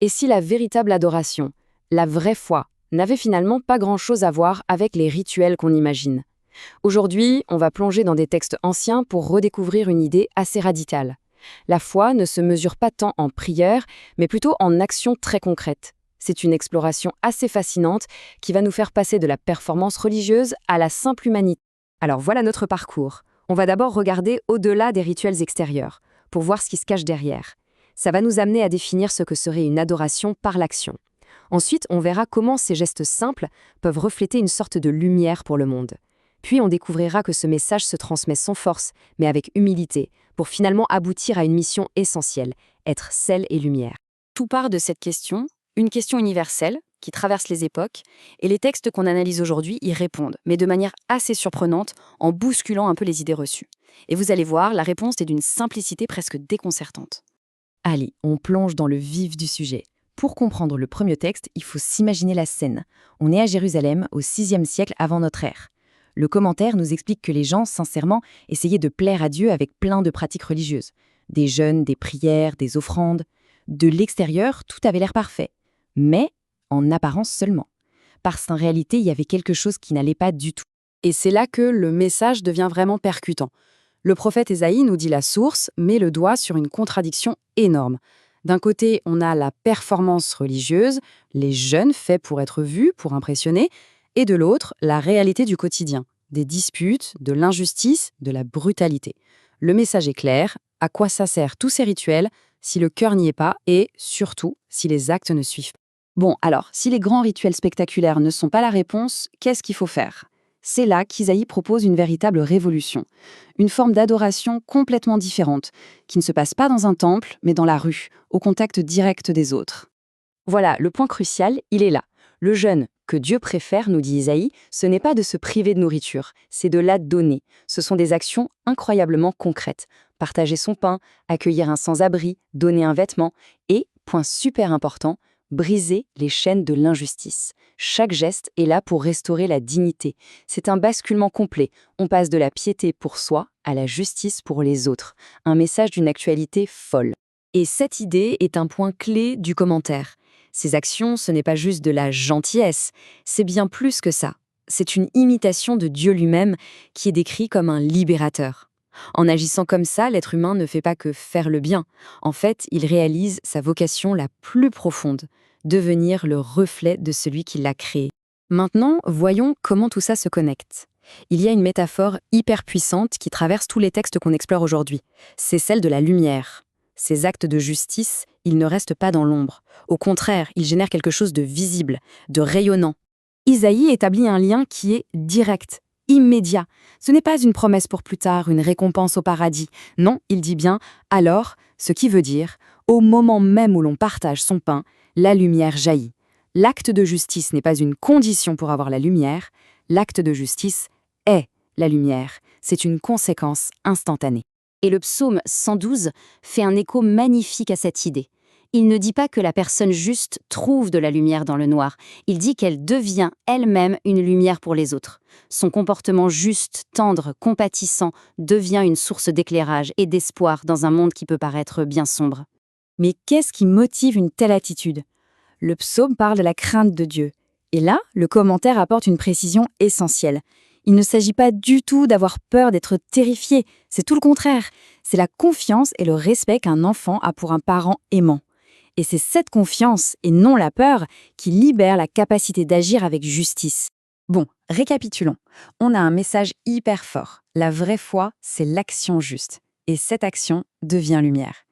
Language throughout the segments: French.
Et si la véritable adoration, la vraie foi, n'avait finalement pas grand-chose à voir avec les rituels qu'on imagine? Aujourd'hui, on va plonger dans des textes anciens pour redécouvrir une idée assez radicale. La foi ne se mesure pas tant en prière, mais plutôt en actions très concrètes. C'est une exploration assez fascinante qui va nous faire passer de la performance religieuse à la simple humanité. Alors voilà notre parcours. On va d'abord regarder au-delà des rituels extérieurs, pour voir ce qui se cache derrière. Ça va nous amener à définir ce que serait une adoration par l'action. Ensuite, on verra comment ces gestes simples peuvent refléter une sorte de lumière pour le monde. Puis on découvrira que ce message se transmet sans force, mais avec humilité, pour finalement aboutir à une mission essentielle, être sel et lumière. Tout part de cette question, une question universelle, qui traverse les époques, et les textes qu'on analyse aujourd'hui y répondent, mais de manière assez surprenante, en bousculant un peu les idées reçues. Et vous allez voir, la réponse est d'une simplicité presque déconcertante. Allez, on plonge dans le vif du sujet. Pour comprendre le premier texte, il faut s'imaginer la scène. On est à Jérusalem, au VIe siècle avant notre ère. Le commentaire nous explique que les gens, sincèrement, essayaient de plaire à Dieu avec plein de pratiques religieuses. Des jeûnes, des prières, des offrandes. De l'extérieur, tout avait l'air parfait. Mais en apparence seulement. Parce qu'en réalité, il y avait quelque chose qui n'allait pas du tout. Et c'est là que le message devient vraiment percutant. Le prophète Ésaïe nous dit la source, met le doigt sur une contradiction énorme. D'un côté, on a la performance religieuse, les jeûnes faits pour être vus, pour impressionner, et de l'autre, la réalité du quotidien, des disputes, de l'injustice, de la brutalité. Le message est clair, à quoi ça sert tous ces rituels si le cœur n'y est pas et, surtout, si les actes ne suivent pas. Bon, alors, si les grands rituels spectaculaires ne sont pas la réponse, qu'est-ce qu'il faut faire? C'est là qu'Isaïe propose une véritable révolution, une forme d'adoration complètement différente, qui ne se passe pas dans un temple, mais dans la rue, au contact direct des autres. Voilà, le point crucial, il est là. Le jeûne que Dieu préfère, nous dit Isaïe, ce n'est pas de se priver de nourriture, c'est de la donner. Ce sont des actions incroyablement concrètes. Partager son pain, accueillir un sans-abri, donner un vêtement et, point super important, briser les chaînes de l'injustice. Chaque geste est là pour restaurer la dignité. C'est un basculement complet. On passe de la piété pour soi à la justice pour les autres. Un message d'une actualité folle. Et cette idée est un point clé du commentaire. Ces actions, ce n'est pas juste de la gentillesse, c'est bien plus que ça. C'est une imitation de Dieu lui-même qui est décrit comme un libérateur. En agissant comme ça, l'être humain ne fait pas que faire le bien. En fait, il réalise sa vocation la plus profonde, devenir le reflet de celui qui l'a créé. Maintenant, voyons comment tout ça se connecte. Il y a une métaphore hyper puissante qui traverse tous les textes qu'on explore aujourd'hui. C'est celle de la lumière. Ces actes de justice, ils ne restent pas dans l'ombre. Au contraire, ils génèrent quelque chose de visible, de rayonnant. Isaïe établit un lien qui est direct, immédiat. Ce n'est pas une promesse pour plus tard, une récompense au paradis. Non, il dit bien « alors », ce qui veut dire « au moment même où l'on partage son pain, la lumière jaillit ». L'acte de justice n'est pas une condition pour avoir la lumière, l'acte de justice est la lumière. C'est une conséquence instantanée. Et le psaume 112 fait un écho magnifique à cette idée. Il ne dit pas que la personne juste trouve de la lumière dans le noir, il dit qu'elle devient elle-même une lumière pour les autres. Son comportement juste, tendre, compatissant devient une source d'éclairage et d'espoir dans un monde qui peut paraître bien sombre. Mais qu'est-ce qui motive une telle attitude? Le psaume parle de la crainte de Dieu. Et là, le commentaire apporte une précision essentielle. Il ne s'agit pas du tout d'avoir peur d'être terrifié, c'est tout le contraire. C'est la confiance et le respect qu'un enfant a pour un parent aimant. Et c'est cette confiance, et non la peur, qui libère la capacité d'agir avec justice. Bon, récapitulons. On a un message hyper fort. La vraie foi, c'est l'action juste. Et cette action devient lumière.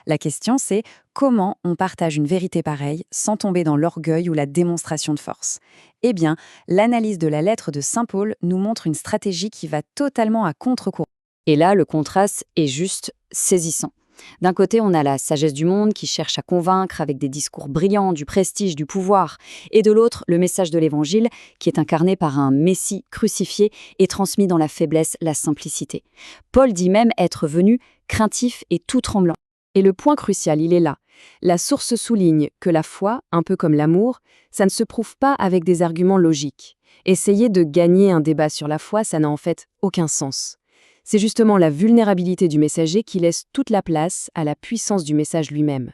La question, c'est comment on partage une vérité pareille sans tomber dans l'orgueil ou la démonstration de force? Eh bien, l'analyse de la lettre de Saint Paul nous montre une stratégie qui va totalement à contre-courant. Et là, le contraste est juste saisissant. D'un côté, on a la sagesse du monde qui cherche à convaincre avec des discours brillants, du prestige, du pouvoir. Et de l'autre, le message de l'Évangile qui est incarné par un Messie crucifié et transmis dans la faiblesse, la simplicité. Paul dit même être venu craintif et tout tremblant. Et le point crucial, il est là. La source souligne que la foi, un peu comme l'amour, ça ne se prouve pas avec des arguments logiques. Essayer de gagner un débat sur la foi, ça n'a en fait aucun sens. C'est justement la vulnérabilité du messager qui laisse toute la place à la puissance du message lui-même.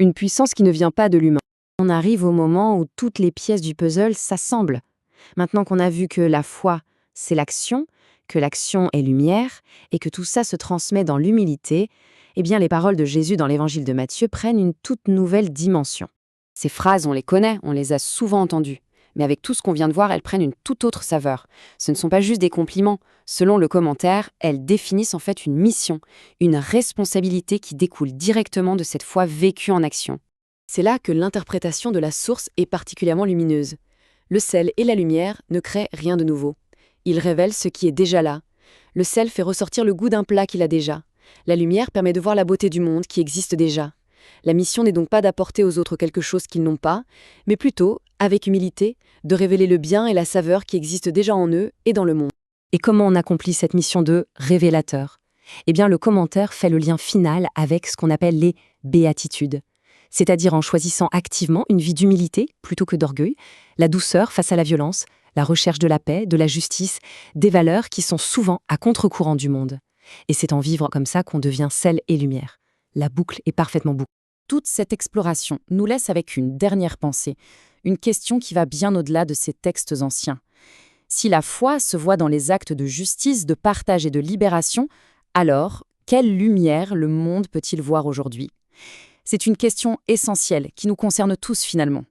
Une puissance qui ne vient pas de l'humain. On arrive au moment où toutes les pièces du puzzle s'assemblent. Maintenant qu'on a vu que la foi, c'est l'action, que l'action est lumière, et que tout ça se transmet dans l'humilité, eh bien les paroles de Jésus dans l'évangile de Matthieu prennent une toute nouvelle dimension. Ces phrases, on les connaît, on les a souvent entendues. Mais avec tout ce qu'on vient de voir, elles prennent une toute autre saveur. Ce ne sont pas juste des compliments. Selon le commentaire, elles définissent en fait une mission, une responsabilité qui découle directement de cette foi vécue en action. C'est là que l'interprétation de la source est particulièrement lumineuse. Le sel et la lumière ne créent rien de nouveau. Ils révèlent ce qui est déjà là. Le sel fait ressortir le goût d'un plat qu'il a déjà. La lumière permet de voir la beauté du monde qui existe déjà. La mission n'est donc pas d'apporter aux autres quelque chose qu'ils n'ont pas, mais plutôt, avec humilité, de révéler le bien et la saveur qui existent déjà en eux et dans le monde. Et comment on accomplit cette mission de révélateur? Eh bien, le commentaire fait le lien final avec ce qu'on appelle les béatitudes. C'est-à-dire en choisissant activement une vie d'humilité plutôt que d'orgueil, la douceur face à la violence, la recherche de la paix, de la justice, des valeurs qui sont souvent à contre-courant du monde. Et c'est en vivre comme ça qu'on devient sel et lumière. La boucle est parfaitement bouclée. Toute cette exploration nous laisse avec une dernière pensée, une question qui va bien au-delà de ces textes anciens. Si la foi se voit dans les actes de justice, de partage et de libération, alors, quelle lumière le monde peut-il voir aujourd'hui? C'est une question essentielle qui nous concerne tous finalement.